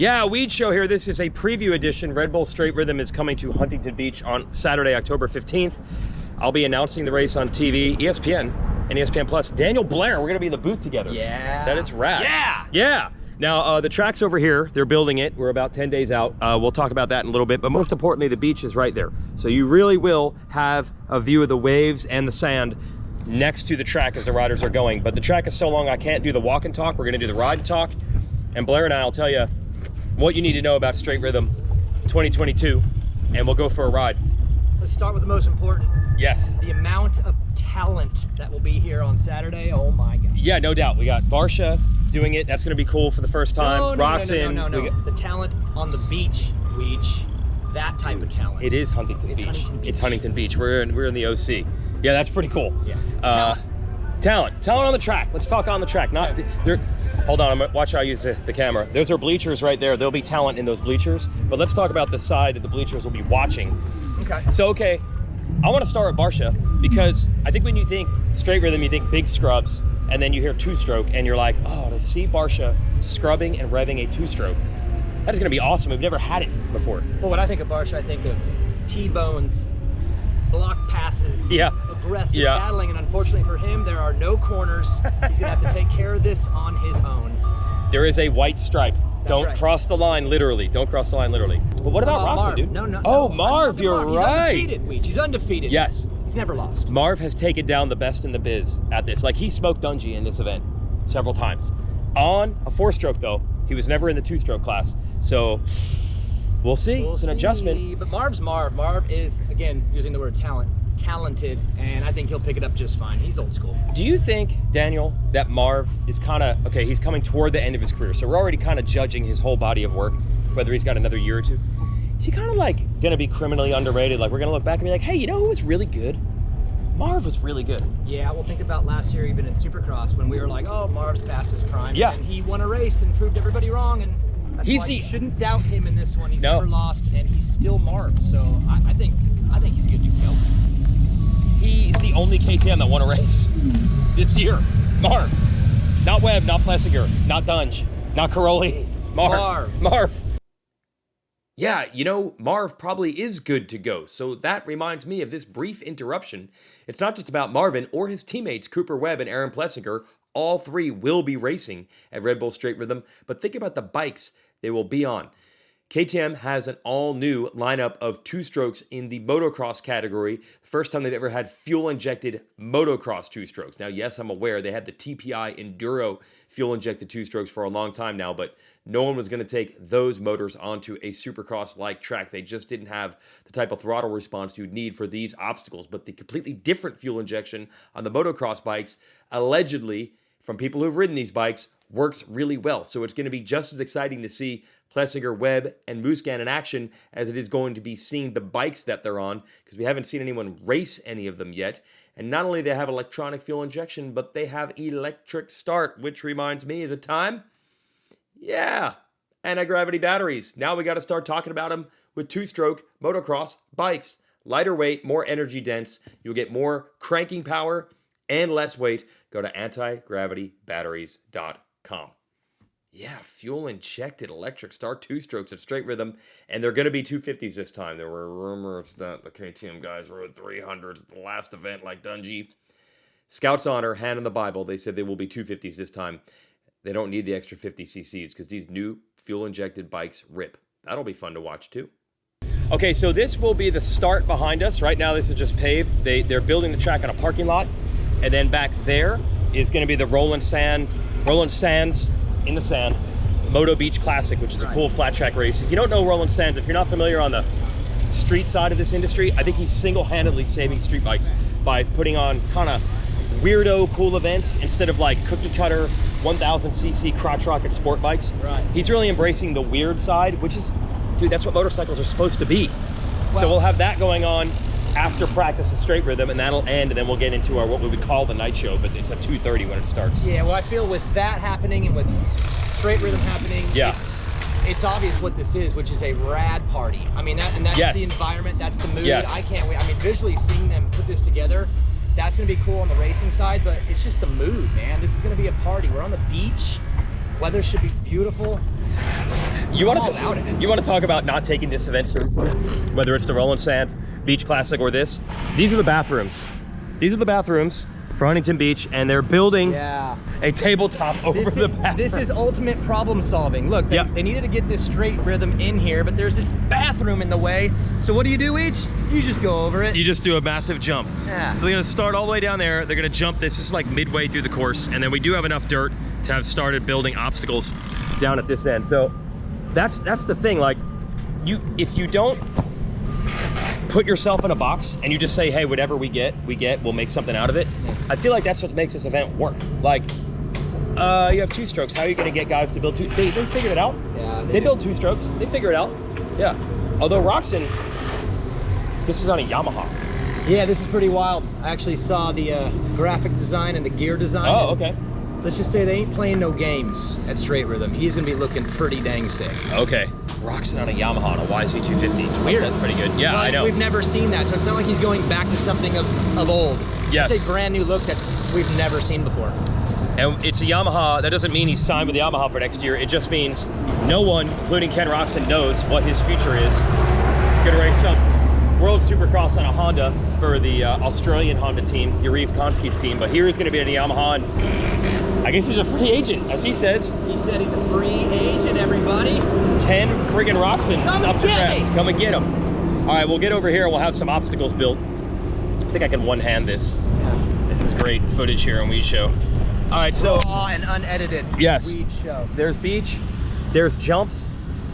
Yeah, Weege Show here. This is a preview edition. Red Bull Straight Rhythm is coming to Huntington Beach on Saturday, October 15th. I'll be announcing the race on TV, ESPN, and ESPN Plus. Daniel Blair, we're going to be in the booth together. Yeah. That is rad. Yeah. Yeah. Now, the track's over here. They're building it. We're about 10 days out. We'll talk about that in a little bit, but most importantly, the beach is right there. So you really will have a view of the waves and the sand next to the track as the riders are going. But the track is so long, I can't do the walk and talk. We're going to do the ride and talk. And Blair and I will tell you what you need to know about Straight Rhythm 2022, and we'll go for a ride. Let's start with the most important. Yes. The amount of talent that will be here on Saturday. Oh my God. Yeah, no doubt. We got Barsha doing it. That's going to be cool for the first time. No. The talent on the beach, Weege. That type of talent. It is Huntington Beach. It's Huntington Beach. We're in the OC. Yeah, that's pretty cool. Yeah. Talent on the track. Let's talk on the track. Not there. Hold on, watch how I use the camera. Those are bleachers right there. There'll be talent in those bleachers. But let's talk about the side that the bleachers will be watching. Okay. So, I want to start with Barsha, because I think when you think Straight Rhythm, you think big scrubs, and then you hear two-stroke, and you're like, oh, to see Barsha scrubbing and revving a two-stroke, that is going to be awesome. We've never had it before. Well, when I think of Barsha, I think of T-bones, block passes, aggressive battling, and unfortunately for him, there are no corners. He's going to have to take care of this on his own. There is a white stripe. Don't cross the line, literally. Don't cross the line, literally. But what about Rossi, dude? No. Oh, Marv, you're right. He's undefeated, Weege. He's undefeated. Yes. He's never lost. Marv has taken down the best in the biz at this. Like, he smoked Dungey in this event several times. On a four-stroke, though, he was never in the two-stroke class. So, we'll see. It's an adjustment. But Marv's Marv. Marv is, again, using the word talented, and I think he'll pick it up just fine. He's old school. Do you think, Daniel, that Marv is kind of, he's coming toward the end of his career, so we're already kind of judging his whole body of work, whether he's got another year or two. Is he kind of like going to be criminally underrated? Like, we're going to look back and be like, hey, you know who was really good? Marv was really good. Yeah, well, think about last year, even in Supercross, when we were like, oh, Marv's past his prime. Yeah. And he won a race and proved everybody wrong, and that's why you shouldn't doubt him in this one. He's never lost, and he's still Marv. So I think he's good to go. He's the only KTM that won a race this year. Marv. Not Webb, not Plessinger, not Dunge, not Caroli. Marv. Yeah, Marv probably is good to go. So that reminds me of this brief interruption. It's not just about Marvin or his teammates, Cooper Webb and Aaron Plessinger. All three will be racing at Red Bull Straight Rhythm, but think about the bikes they will be on. KTM has an all-new lineup of two-strokes in the motocross category. The first time they've ever had fuel-injected motocross two-strokes. Now, yes, I'm aware they had the TPI Enduro fuel-injected two-strokes for a long time now, but no one was going to take those motors onto a supercross-like track. They just didn't have the type of throttle response you'd need for these obstacles. But the completely different fuel injection on the motocross bikes, allegedly, from people who've ridden these bikes, works really well. So it's going to be just as exciting to see Plessinger, Webb, and Musquin in action as it is going to be seeing the bikes that they're on, because we haven't seen anyone race any of them yet. And not only they have electronic fuel injection, but they have electric start, which reminds me, is it time? Yeah, anti-gravity batteries. Now we got to start talking about them with two-stroke motocross bikes. Lighter weight, more energy dense. You'll get more cranking power and less weight. Go to antigravitybatteries.com. Yeah, fuel-injected electric start two-strokes at Straight Rhythm, and they're going to be 250s this time. There were rumors that the KTM guys rode 300s at the last event like Dungey. Scouts Honor, hand in the Bible, they said they will be 250s this time. They don't need the extra 50 cc's because these new fuel-injected bikes rip. That'll be fun to watch too. Okay, so this will be the start behind us. Right now, this is just paved. They're building the track on a parking lot, and then back there is going to be the Roland Sands in the sand Moto Beach Classic, which is a cool flat track race. If you don't know Roland Sands, if you're not familiar on the street side of this industry, I think he's single-handedly saving street bikes by putting on kind of weirdo cool events instead of like cookie cutter 1000cc crotch rocket sport bikes. Right. He's really embracing the weird side, which is, dude, that's what motorcycles are supposed to be. Well, so we'll have that going on after practice of Straight Rhythm, and that'll end, and then we'll get into our what we would call the night show, but it's at 2:30 when it starts. Yeah, well, I feel with that happening and with Straight Rhythm happening, it's obvious what this is, which is a rad party. I mean, that's the environment, that's the mood. I can't wait. I mean, visually seeing them put this together, that's going to be cool on the racing side, but it's just the mood, man. This is going to be a party. We're on the beach. Weather should be beautiful. You want to talk about not taking this event seriously? Whether it's the Roland Sand Beach Classic or this. These are the bathrooms. These are the bathrooms for Huntington Beach, and they're building a tabletop over the bathroom. This is ultimate problem solving. Look, they needed to get this straight rhythm in here, but there's this bathroom in the way. So what do, Weege? You just go over it. You just do a massive jump. Yeah. So they're gonna start all the way down there. They're gonna jump this. This is like midway through the course, and then we do have enough dirt to have started building obstacles down at this end. So that's the thing. Like, if you don't put yourself in a box and you just say, hey, whatever we get, we'll make something out of it. I feel like that's what makes this event work. Like, you have two strokes. How are you going to get guys to build two? They figured it out. Yeah, they build two strokes. They figure it out. Yeah. Although Roxon, this is on a Yamaha. Yeah, this is pretty wild. I actually saw the graphic design and the gear design. Oh, okay. Let's just say they ain't playing no games at Straight Rhythm. He's going to be looking pretty dang sick. Okay. Roxon on a Yamaha on a YZ250. Weird. That's pretty good. Yeah, well, I know. We've never seen that, so it's not like he's going back to something of old. Yes. It's a brand new look we've never seen before. And it's a Yamaha. That doesn't mean he's signed with the Yamaha for next year. It just means no one, including Ken Roxon, knows what his future is. Gonna race up World Supercross on a Honda for the Australian Honda team, Yariv Konski's team. But here he's gonna be on a Yamaha, and I guess he's a free agent, as he says. He said he's a free agent, everybody. 10 friggin' Roxon is up for grabs. Come and get him. All right, we'll get over here and we'll have some obstacles built. I think I can one-hand this. Yeah. This is great footage here on Weege Show. All right, so raw and unedited. Yes. Weege Show. There's beach, there's jumps,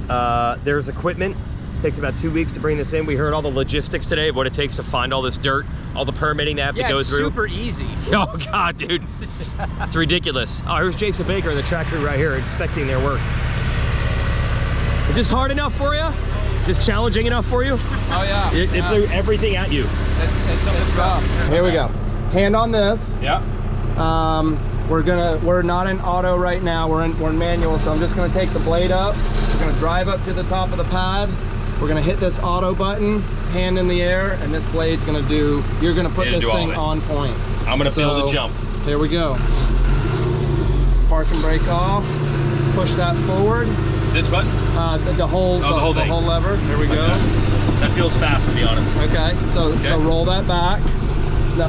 there's equipment. It takes about 2 weeks to bring this in. We heard all the logistics today of what it takes to find all this dirt, all the permitting they have to go through. Yeah, super easy. Oh God, dude, it's ridiculous. Oh, here's Jason Baker, the track crew right here, inspecting their work. Is this hard enough for you? Is this challenging enough for you? Oh yeah. It threw everything at you. It's rough. Here we go. Hand on this. Yeah. We're not in auto right now. We're in manual. So I'm just gonna take the blade up. We're gonna drive up to the top of the pad. We're gonna hit this auto button, hand in the air, and this blade's gonna do. You're gonna put this thing on point. I'm gonna build a jump. Here we go. Park and brake off. Push that forward. This button? The whole lever. There we go. That feels fast, to be honest. Okay. So roll that back. No,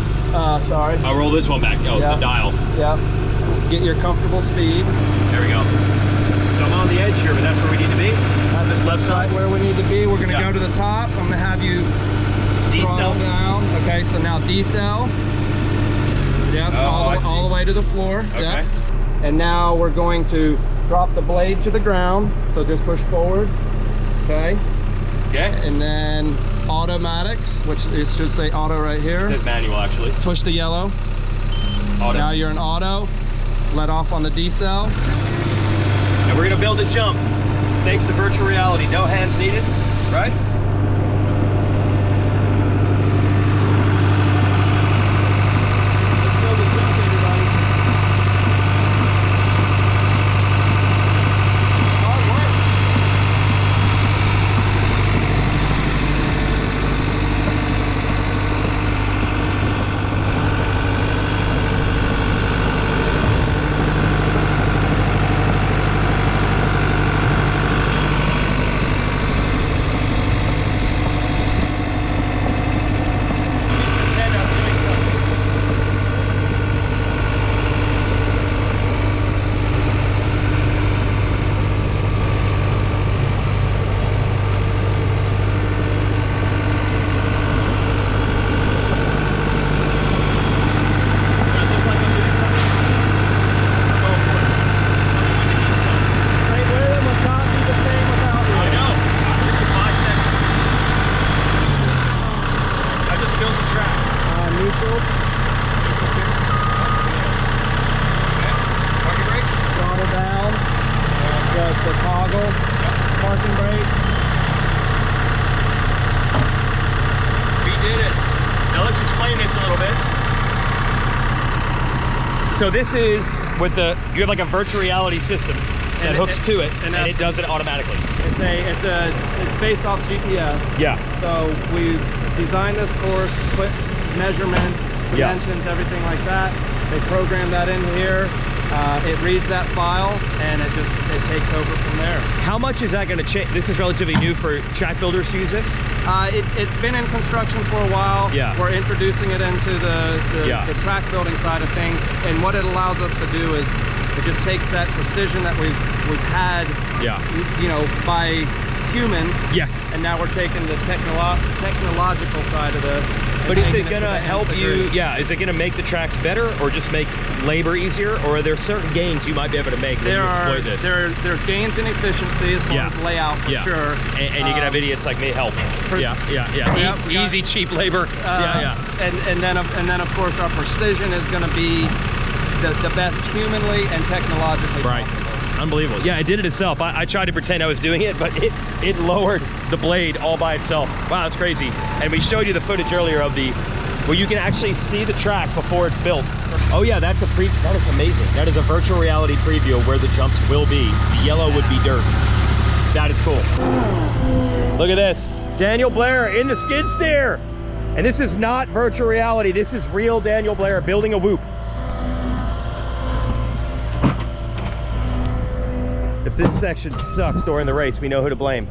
sorry. I'll roll this one back. Oh, the dial. Yep. Get your comfortable speed. There we go. So I'm on the edge here, but that's where we need to be. On this left side. Where we need to be. We're gonna go to the top. I'm gonna have you decel down. Okay. So now decel. Yep. All the way to the floor. Okay. Yep. And now we're going to drop the blade to the ground. So just push forward. Okay. Okay. And then automatics, which it should say auto right here. It says manual, actually. Push the yellow. Auto. Now you're in auto. Let off on the decel. And we're gonna build a jump. Thanks to virtual reality. No hands needed, right? Let's build a jump, everybody. Hard work. The toggle, parking brake. We did it. Now let's explain this a little bit. So this is with you have like a virtual reality system that hooks to it, and it does it automatically. It's based off GPS. Yeah. So we've designed this course, put measurements, dimensions, everything like that. They program that in here. it reads that file and it takes over from there. How much is that going to change? This is relatively new for track builders to use this? It's been in construction for a while. Yeah. We're introducing it into the track building side of things, and what it allows us to do is it just takes that precision that we've had, you know, by human. Yes. And now we're taking the technological side of this. But is it gonna help you? Yeah. Is it gonna make the tracks better, or just make labor easier, or are there certain gains you might be able to make when you exploit this? There's gains in efficiency as far as layout for sure. And you can have idiots like me help. Easy, cheap labor. And then of course our precision is going to be the best humanly and technologically possible. Unbelievable. Yeah, it did it itself. I tried to pretend I was doing it, but it lowered the blade all by itself. Wow, that's crazy. And we showed you the footage earlier of where you can actually see the track before it's built. Oh yeah, that is amazing. That is a virtual reality preview of where the jumps will be. The yellow would be dirt. That is cool. Look at this. Daniel Blair in the skid steer. And this is not virtual reality. This is real Daniel Blair building a whoop. If this section sucks during the race, we know who to blame.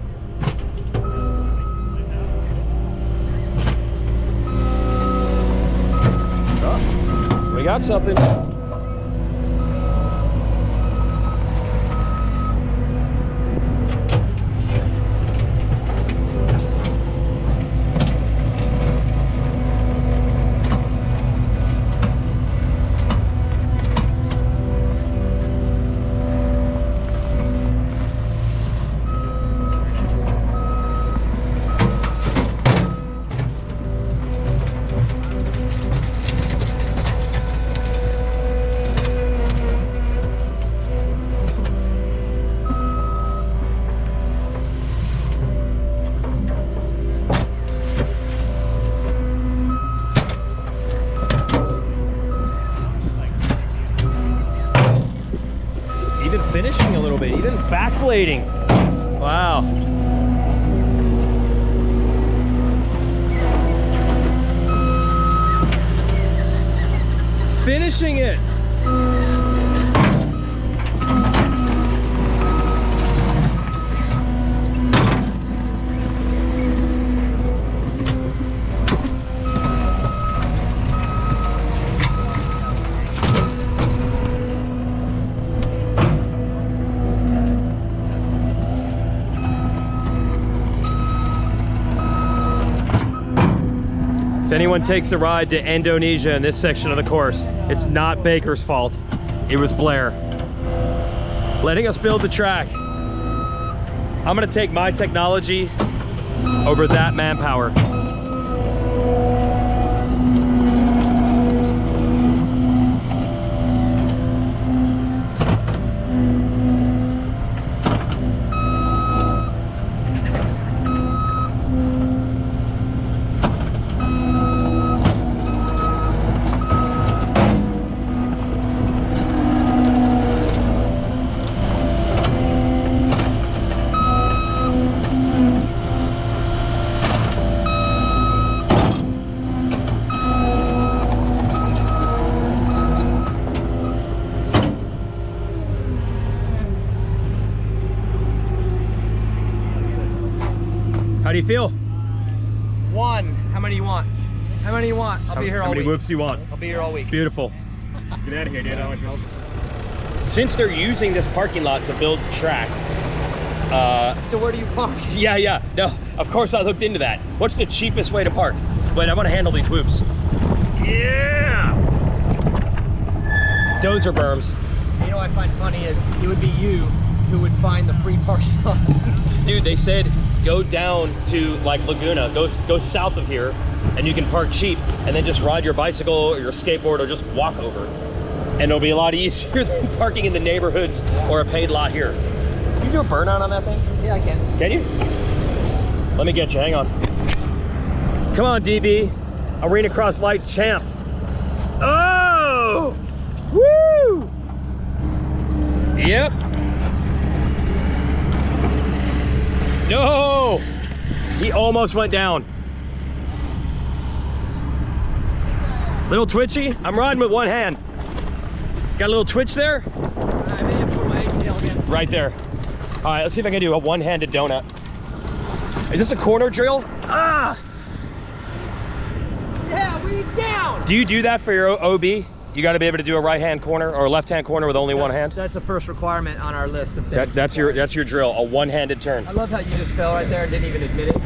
Oh, we got something. Finishing a little bit, even backblading. Wow. Finishing it. If anyone takes a ride to Indonesia in this section of the course, it's not Baker's fault. It was Blair. Letting us build the track. I'm gonna take my technology over that manpower. How do you feel? One. How many do you want? How many do you want? I'll be here all week. How many whoops do you want? I'll be here all week. Beautiful. Get out of here, dude. Since they're using this parking lot to build the track, so where do you park? Yeah. No, of course I looked into that. What's the cheapest way to park? Wait, I want to handle these whoops. Yeah! Those are berms. You know what I find funny is it would be you who would find the free parking lot. Dude, they said go down to like Laguna, go south of here, and you can park cheap, and then just ride your bicycle or your skateboard or just walk over. And it'll be a lot easier than parking in the neighborhoods or a paid lot here. Can you do a burnout on that thing? Yeah, I can. Can you? Let me get you, hang on. Come on, DB. Arena Cross Lights champ. Oh! Woo! Yep. No! He almost went down. Little twitchy. I'm riding with one hand. Got a little twitch there? I may have put my ACL again. Right there. All right, let's see if I can do a one-handed donut. Is this a corner drill? Ah! Yeah, Weege down! Do you do that for your OB? You got to be able to do a right-hand corner or a left-hand corner with only one hand? That's the first requirement on our list of things. That's your drill, a one-handed turn. I love how you just fell right there and didn't even admit it.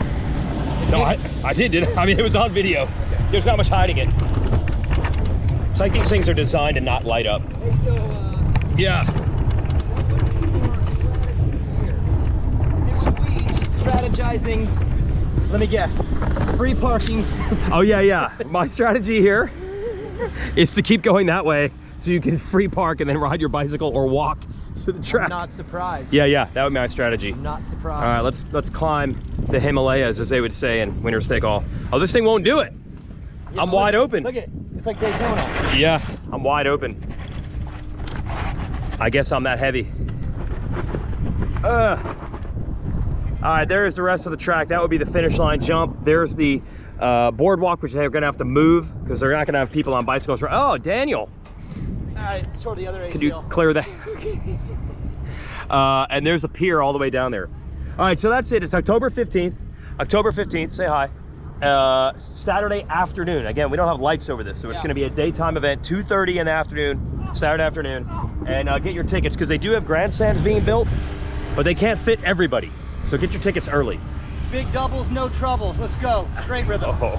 No, I didn't. I mean, it was on video. There's not much hiding it. It's like these things are designed to not light up. Hey, so, Yeah. strategizing, let me guess, free parking. Oh, yeah. My strategy here is to keep going that way so you can free park and then ride your bicycle or walk to the track. I'm not surprised. Yeah, that would be my strategy. I'm not surprised. All right, let's climb the Himalayas, as they would say in Winner's Take All. Oh, this thing won't do it. Yeah, I'm wide open. Look at it. It's like Daytona. Yeah, I'm wide open. I guess I'm that heavy. All right, there's the rest of the track. That would be the finish line jump. There's the boardwalk, which they're gonna have to move because they're not gonna have people on bicycles. Oh, Daniel. All right, sort of the other ACL. Could you clear that? And there's a pier all the way down there. All right, so that's it. It's October 15th. October 15th, say hi. Saturday afternoon. Again, we don't have lights over this, so it's gonna be a daytime event, 2:30 in the afternoon, Saturday afternoon. And get your tickets, because they do have grandstands being built, but they can't fit everybody. So get your tickets early. Big doubles, no troubles. Let's go. Straight rhythm. Oh.